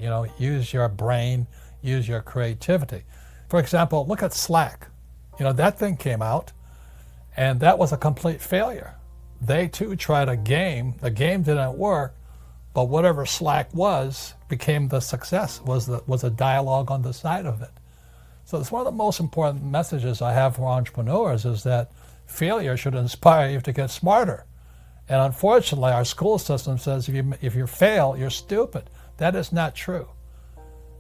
You know, use your brain, use your creativity. For example, look at Slack. You know, that thing came out, and that was a complete failure. They too tried a game. The game didn't work, but whatever Slack was became the success, was a dialogue on the side of it. So it's one of the most important messages I have for entrepreneurs is that failure should inspire you to get smarter. And unfortunately, our school system says if you fail, you're stupid. That is not true.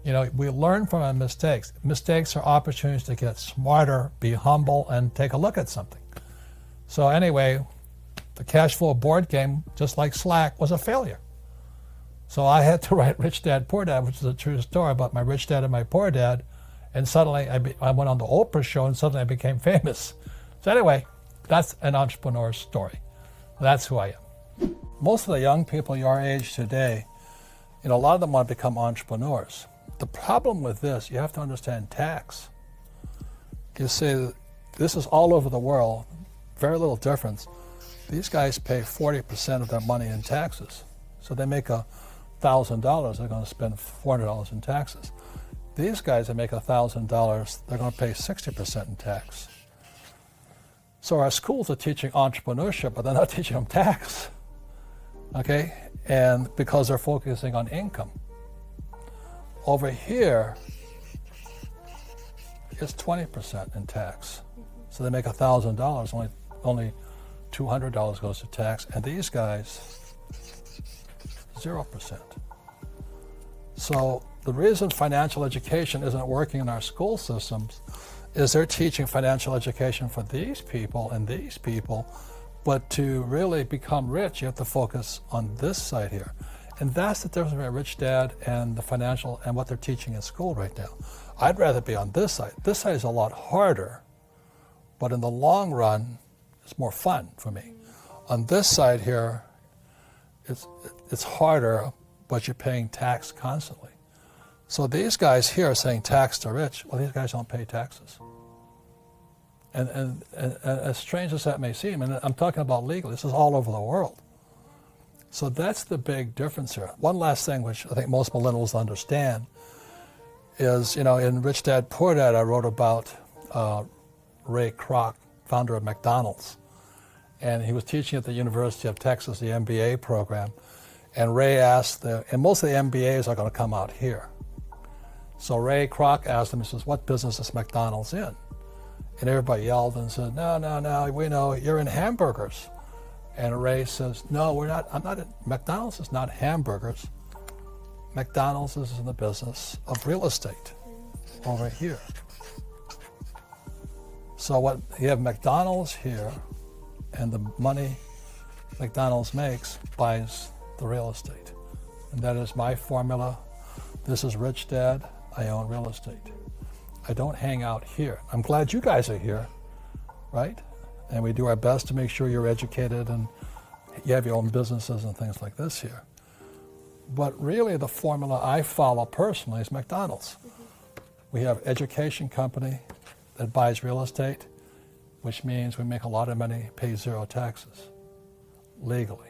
You know, we learn from our mistakes. Mistakes are opportunities to get smarter, be humble, and take a look at something. So anyway, the cash flow board game, just like Slack, was a failure. So I had to write Rich Dad, Poor Dad, which is a true story about my rich dad and my poor dad. And suddenly I went on the Oprah show and suddenly I became famous. So anyway, that's an entrepreneur's story. That's who I am. Most of the young people your age today, you know, a lot of them want to become entrepreneurs. The problem with this, you have to understand tax. You see, this is all over the world, very little difference. These guys pay 40% of their money in taxes. So they make $1,000, they're going to spend $400 in taxes. These guys that make $1,000, they're going to pay 60% in tax. So our schools are teaching entrepreneurship, but they're not teaching them tax, okay? And because they're focusing on income. Over here, it's 20% in tax. So they make $1,000, only $200 goes to tax, and these guys, 0%. So the reason financial education isn't working in our school systems is they're teaching financial education for these people and these people, but to really become rich, you have to focus on this side here. And that's the difference between Rich Dad and the financial and what they're teaching in school right now. I'd rather be on this side. This side is a lot harder, but in the long run, it's more fun for me. On this side here, it's harder, but you're paying tax constantly. So these guys here are saying tax to rich. Well, these guys don't pay taxes. And as strange as that may seem, and I'm talking about legal, this is all over the world. So that's the big difference here. One last thing, which I think most millennials understand, is, you know, in Rich Dad, Poor Dad, I wrote about Ray Kroc, founder of McDonald's. And he was teaching at the University of Texas, the MBA program. And Ray asked, and most of the MBAs are going to come out here. So Ray Kroc asked him, he says, what business is McDonald's in? And everybody yelled and said, no, we know you're in hamburgers. And Ray says, no, we're not, McDonald's is not hamburgers. McDonald's is in the business of real estate over here. So you have McDonald's here, and the money McDonald's makes buys the real estate. And that is my formula. This is Rich Dad. I own real estate. I don't hang out here. I'm glad you guys are here, right? And we do our best to make sure you're educated and you have your own businesses and things like this here. But really the formula I follow personally is McDonald's. We have education company that buys real estate, which means we make a lot of money, pay zero taxes legally.